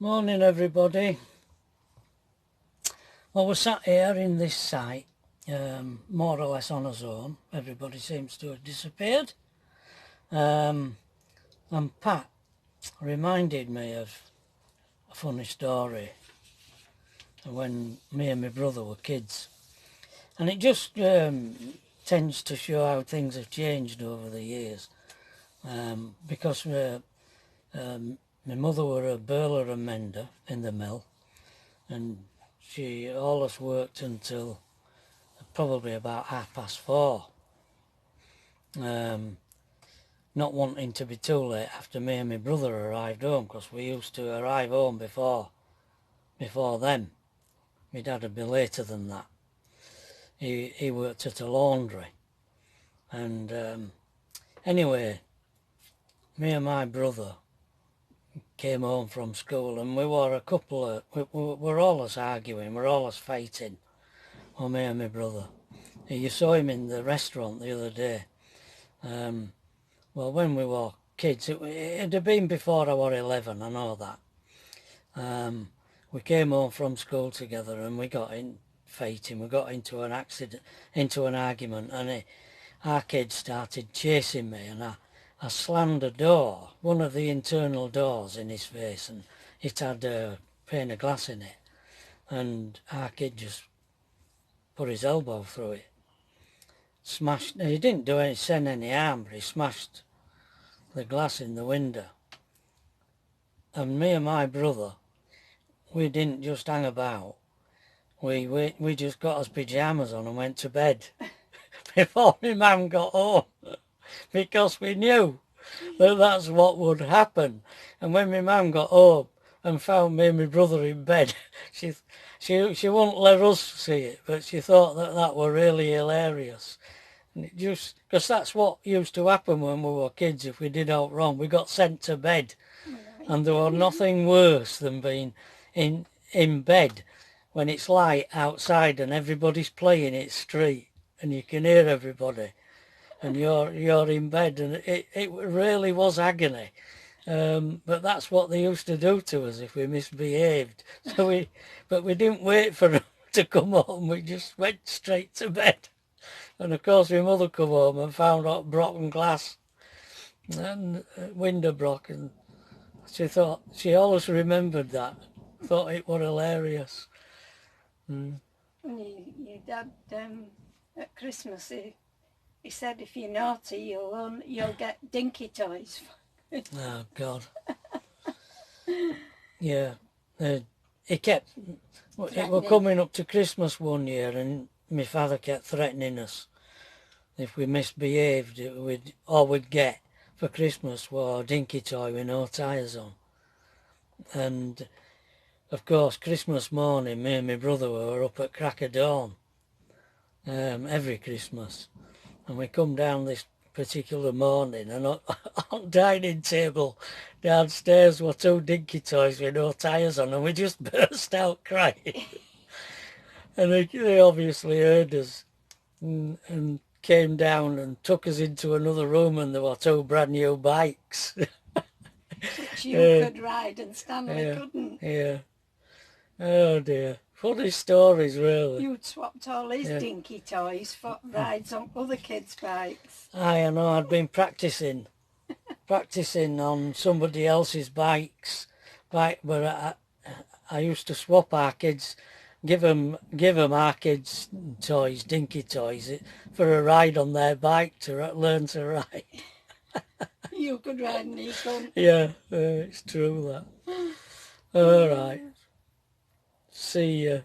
Morning everybody. Well, we're sat here in this site, more or less on our own. Everybody seems to have disappeared. And Pat reminded me of a funny story when me and my brother were kids. And it just tends to show how things have changed over the years. Because my mother were a burler and mender in the mill, and she always worked until probably about 4:30, not wanting to be too late after me and my brother arrived home, because we used to arrive home before them. My dad would be later than that. He worked at a laundry, and anyway, me and my brother came home from school, and we were we're always arguing, we're always fighting, well, me and my brother. You saw him in the restaurant the other day. Well, when we were kids, it'd have been before I was 11, I know that. We came home from school together and we got in fighting, we got into an argument, and our kid started chasing me, and I slammed a door, one of the internal doors, in his face, and it had a pane of glass in it, and our kid just put his elbow through it. Smashed, he didn't send any harm, but he smashed the glass in the window. And me and my brother, we didn't just hang about. We just got us pyjamas on and went to bed before my mum got home, because we knew that that's what would happen. And when my mum got home and found me and my brother in bed, she wouldn't let us see it, but she thought that were really hilarious. And it just, because that's what used to happen when we were kids. If we did out wrong, we got sent to bed. And there was nothing worse than being in bed when it's light outside and everybody's playing it street and you can hear everybody, and you're in bed, and it really was agony. But that's what they used to do to us if we misbehaved. But we didn't wait for them to come home. We just went straight to bed. And of course my mother come home and found out broken glass and window broken. She always remembered that. Thought it was hilarious. Your dad, at Christmas, he said if you're naughty, you'll get dinky toys. Oh God. Yeah. It were coming up to Christmas one year, and my father kept threatening us if we misbehaved, we'd get for Christmas was a dinky toy with no tyres on. And of course, Christmas morning, me and my brother were up at crack of dawn, every Christmas. And we come down this particular morning, and on dining table downstairs were two dinky toys with no tyres on, and we just burst out crying. And they obviously heard us and came down and took us into another room, and there were two brand new bikes. Which you could ride and Stanley couldn't. Yeah. Oh dear. Funny stories, really. You'd swapped all his dinky toys for rides on other kids' bikes. I know, I'd been practising on somebody else's bikes, but I used to swap our kids, give them our kids' toys, dinky toys, for a ride on their bike to learn to ride. You could ride and he couldn't. Yeah, it's true that. All right. See you.